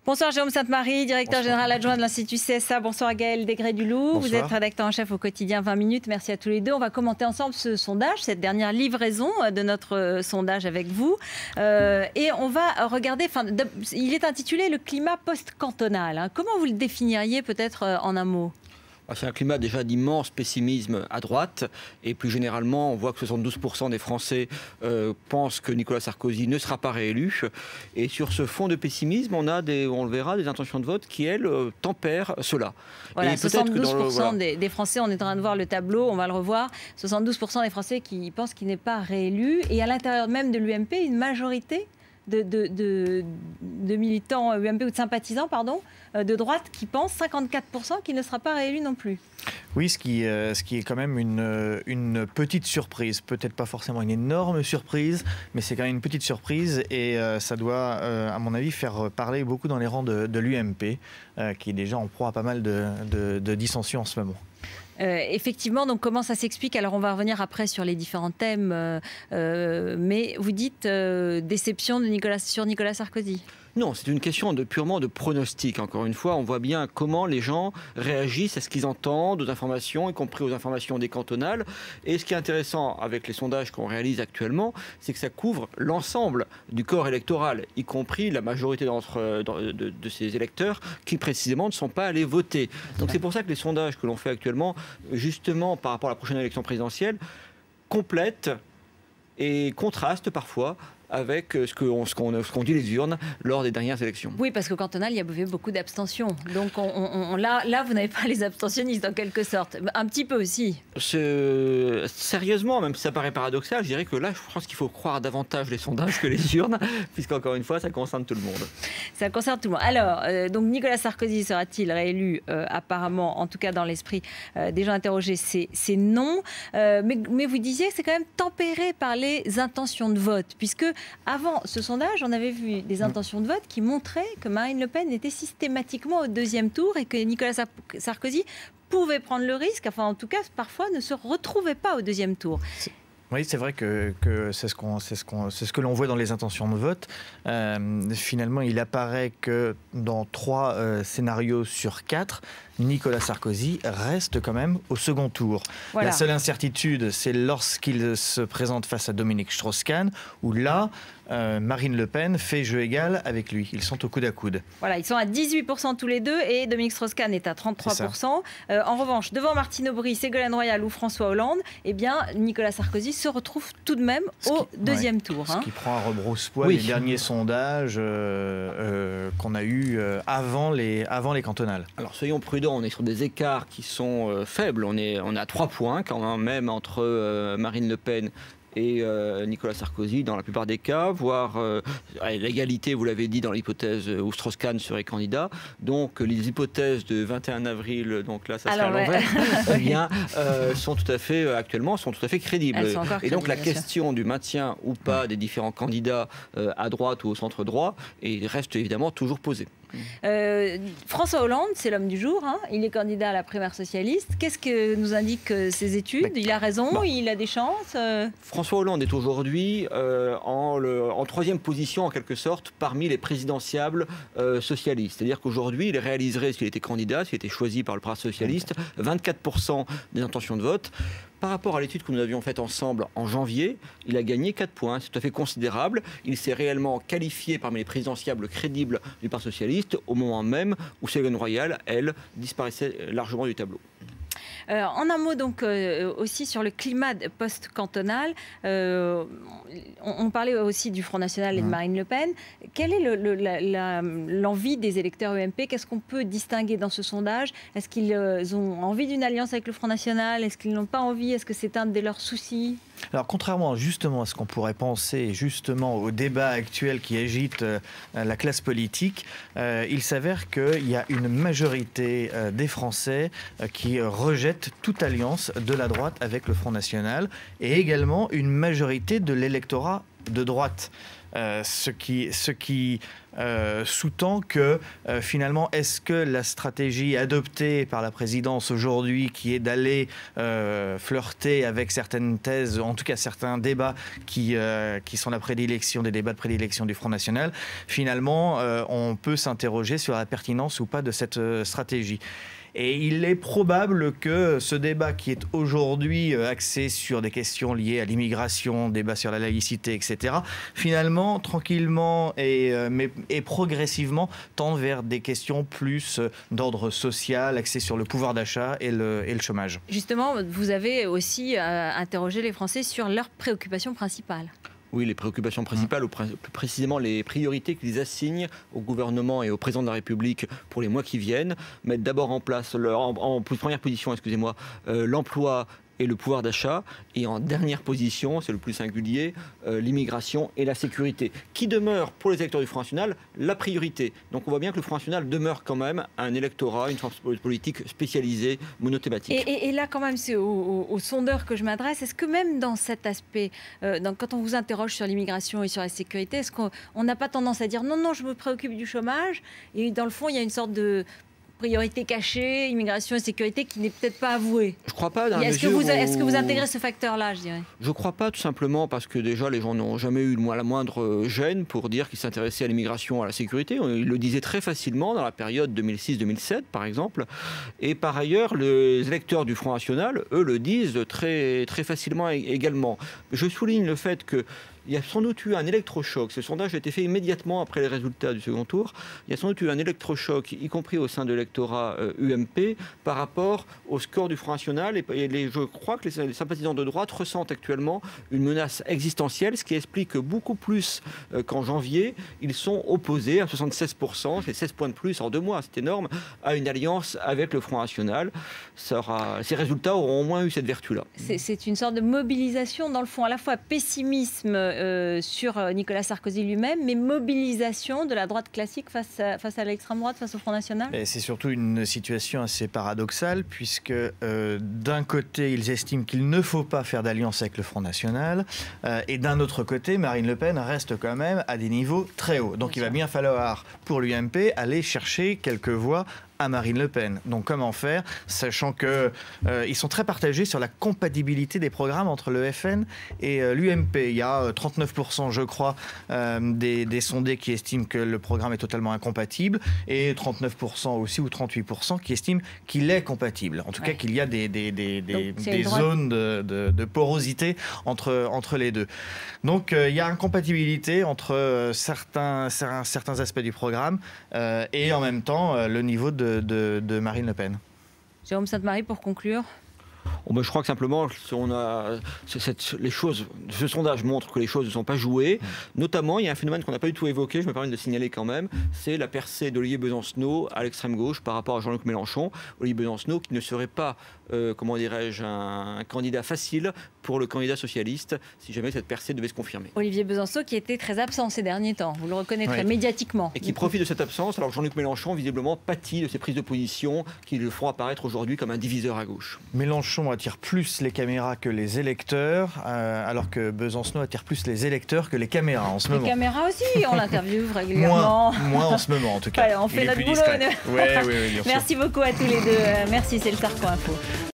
Bonsoir Jérôme Sainte-Marie, directeur général adjoint de l'Institut CSA. Bonsoir Gaël Degré-Duloup. Bonsoir. Vous êtes rédacteur en chef au quotidien 20 minutes. Merci à tous les deux. On va commenter ensemble ce sondage, cette dernière livraison de notre sondage avec vous. Et on va regarder, il est intitulé « Le climat post-cantonal ». Comment vous le définiriez peut-être en un mot ? C'est un climat déjà d'immense pessimisme à droite et plus généralement on voit que 72% des Français pensent que Nicolas Sarkozy ne sera pas réélu et sur ce fond de pessimisme on a on le verra, des intentions de vote qui elles tempèrent cela. Voilà, et 72% des Français, on est en train de voir le tableau, on va le revoir, 72% des Français qui pensent qu'il n'est pas réélu et à l'intérieur même de l'UMP une majorité de militants UMP ou de sympathisants de droite qui pensent 54% qu'il ne sera pas réélu non plus. Oui, ce qui est quand même une petite surprise. Peut-être pas forcément une énorme surprise, mais c'est quand même une petite surprise et ça doit, à mon avis, faire parler beaucoup dans les rangs de l'UMP, qui est déjà en proie à pas mal de dissensions en ce moment. Effectivement, donc comment ça s'explique? Alors on va revenir après sur les différents thèmes, mais vous dites déception sur Nicolas Sarkozy. Non, c'est une question purement de pronostic. Encore une fois, on voit bien comment les gens réagissent à ce qu'ils entendent, aux informations, y compris aux informations des cantonales. Et ce qui est intéressant avec les sondages qu'on réalise actuellement, c'est que ça couvre l'ensemble du corps électoral, y compris la majorité de ces électeurs qui précisément ne sont pas allés voter. Donc c'est pour ça que les sondages que l'on fait actuellement, justement par rapport à la prochaine élection présidentielle, complètent et contrastent parfois avec ce qu'ont dit les urnes lors des dernières élections. Oui, parce qu'au cantonal, il y avait beaucoup d'abstentions. Donc là, vous n'avez pas les abstentionnistes, en quelque sorte. Un petit peu aussi. Sérieusement, même si ça paraît paradoxal, je dirais que là, je pense qu'il faut croire davantage les sondages que les urnes, puisqu'encore une fois, ça concerne tout le monde. Ça concerne tout le monde. Alors, donc Nicolas Sarkozy sera-t-il réélu? Apparemment, en tout cas dans l'esprit des gens interrogés, c'est non. Mais vous disiez que c'est quand même tempéré par les intentions de vote, puisque avant ce sondage, on avait vu des intentions de vote qui montraient que Marine Le Pen était systématiquement au deuxième tour et que Nicolas Sarkozy pouvait prendre le risque, enfin en tout cas parfois ne se retrouvait pas au deuxième tour. Oui, c'est vrai que c'est ce que l'on voit dans les intentions de vote. Finalement, il apparaît que dans 3 scénarios sur 4, Nicolas Sarkozy reste quand même au second tour. Voilà. La seule incertitude, c'est lorsqu'il se présente face à Dominique Strauss-Kahn, où là, Marine Le Pen fait jeu égal avec lui. Ils sont au coude à coude. Voilà, ils sont à 18% tous les deux et Dominique Strauss-Kahn est à 33%. En revanche, devant Martine Aubry, Ségolène Royal ou François Hollande, eh bien, Nicolas Sarkozy se retrouve tout de même au deuxième tour. Ce qui prend à rebrousse-poil les derniers sondages qu'on a eus avant les cantonales. Alors soyons prudents. On est sur des écarts qui sont faibles. On est à 3 points quand même entre Marine Le Pen et Nicolas Sarkozy dans la plupart des cas, voire l'égalité, vous l'avez dit, dans l'hypothèse où Strauss-Kahn serait candidat. Donc les hypothèses de 21 avril, donc là ça serait à l'envers, eh bien, sont tout à fait crédibles. Et donc la question du maintien ou pas des différents candidats à droite ou au centre droit reste évidemment toujours posée. François Hollande, c'est l'homme du jour, hein. Il est candidat à la primaire socialiste. Qu'est-ce que nous indiquent ses études? Il a raison, il a des chances François Hollande est aujourd'hui en 3e position en quelque sorte parmi les présidentiables socialistes. C'est-à-dire qu'aujourd'hui, il réaliserait, s'il était candidat, s'il était choisi par le Parti socialiste, 24% des intentions de vote. Par rapport à l'étude que nous avions faite ensemble en janvier, il a gagné 4 points. C'est tout à fait considérable. Il s'est réellement qualifié parmi les présidentiables crédibles du Parti socialiste au moment même où Ségolène Royal, elle, disparaissait largement du tableau. En un mot donc aussi sur le climat post-cantonal, on parlait aussi du Front National et de Marine Le Pen. Quelle est l'envie des électeurs UMP? Qu'est-ce qu'on peut distinguer dans ce sondage? Est-ce qu'ils ont envie d'une alliance avec le Front National? Est-ce qu'ils n'ont pas envie? Est-ce que c'est un de leurs soucis? Alors contrairement justement à ce qu'on pourrait penser, justement au débat actuel qui agite la classe politique, il s'avère qu'il y a une majorité des Français qui rejettent toute alliance de la droite avec le Front National et également une majorité de l'électorat de droite. ce qui sous-tend que finalement, est-ce que la stratégie adoptée par la présidence aujourd'hui, qui est d'aller flirter avec certaines thèses, en tout cas certains débats qui sont des débats de prédilection du Front National, finalement, on peut s'interroger sur la pertinence ou pas de cette stratégie. Et il est probable que ce débat qui est aujourd'hui axé sur des questions liées à l'immigration, débat sur la laïcité, etc., finalement, tranquillement et progressivement, tend vers des questions plus d'ordre social, axées sur le pouvoir d'achat et le chômage. Justement, vous avez aussi interrogé les Français sur leurs préoccupations principales. Oui, les préoccupations principales, ou plus précisément les priorités qu'ils assignent au gouvernement et au président de la République pour les mois qui viennent. Mettre d'abord en place, en première position, excusez-moi, l'emploi et le pouvoir d'achat, et en dernière position, c'est le plus singulier, l'immigration et la sécurité, qui demeure pour les électeurs du Front National la priorité. Donc on voit bien que le Front National demeure quand même un électorat, une force politique spécialisée, monothématique. Et là quand même, c'est aux sondeurs que je m'adresse, est-ce que même dans cet aspect, quand on vous interroge sur l'immigration et sur la sécurité, est-ce qu'on n'a pas tendance à dire non, je me préoccupe du chômage, et dans le fond il y a une sorte de priorité cachée, immigration et sécurité qui n'est peut-être pas avouée? Je ne crois pas. Est-ce que vous intégrez ce facteur-là, je dirais? Je ne crois pas, tout simplement parce que déjà les gens n'ont jamais eu la moindre gêne pour dire qu'ils s'intéressaient à l'immigration, à la sécurité. Ils le disaient très facilement dans la période 2006-2007 par exemple. Et par ailleurs, les électeurs du Front National, eux, le disent très, très facilement également. Je souligne le fait que il y a sans doute eu un électrochoc. Ce sondage a été fait immédiatement après les résultats du second tour. Il y a sans doute eu un électrochoc, y compris au sein de l'électorat UMP, par rapport au score du Front National. Et je crois que les sympathisants de droite ressentent actuellement une menace existentielle, ce qui explique que beaucoup plus qu'en janvier, ils sont opposés à 76%, c'est 16 points de plus en 2 mois, c'est énorme, à une alliance avec le Front National. Ces résultats auront au moins eu cette vertu-là. C'est une sorte de mobilisation, dans le fond, à la fois pessimisme sur Nicolas Sarkozy lui-même, mais mobilisation de la droite classique face à l'extrême droite, face au Front National. C'est surtout une situation assez paradoxale, puisque d'un côté, ils estiment qu'il ne faut pas faire d'alliance avec le Front National, et d'un autre côté, Marine Le Pen reste quand même à des niveaux très hauts. Donc il va bien falloir, pour l'UMP, aller chercher quelques voix à Marine Le Pen. Donc comment faire, sachant qu'ils sont très partagés sur la compatibilité des programmes entre le FN et l'UMP. Il y a 39%, je crois, des sondés qui estiment que le programme est totalement incompatible, et 39% aussi, ou 38%, qui estiment qu'il est compatible. En tout cas, qu'il y a des zones de porosité entre les deux. Donc il y a incompatibilité entre certains aspects du programme et en même temps le niveau de Marine Le Pen. Jérôme Sainte-Marie, pour conclure. Je crois que simplement, ce sondage montre que les choses ne sont pas jouées. Notamment, il y a un phénomène qu'on n'a pas du tout évoqué, je me permets de le signaler quand même, c'est la percée d'Olivier Besancenot à l'extrême gauche par rapport à Jean-Luc Mélenchon. Olivier Besancenot qui ne serait pas, un candidat facile pour le candidat socialiste si jamais cette percée devait se confirmer. Olivier Besancenot qui était très absent ces derniers temps, vous le reconnaîtrez médiatiquement. Et qui profite de cette absence, alors Jean-Luc Mélenchon visiblement pâtit de ces prises de position qui le font apparaître aujourd'hui comme un diviseur à gauche. Mélenchon attire plus les caméras que les électeurs, alors que Besancenot attire plus les électeurs que les caméras en ce moment. Les caméras aussi, on l'interviewe régulièrement. Moins en ce moment en tout cas. Voilà, on fait notre boulot. Oui, Merci beaucoup à tous les deux. Merci, c'est le Sarko Info.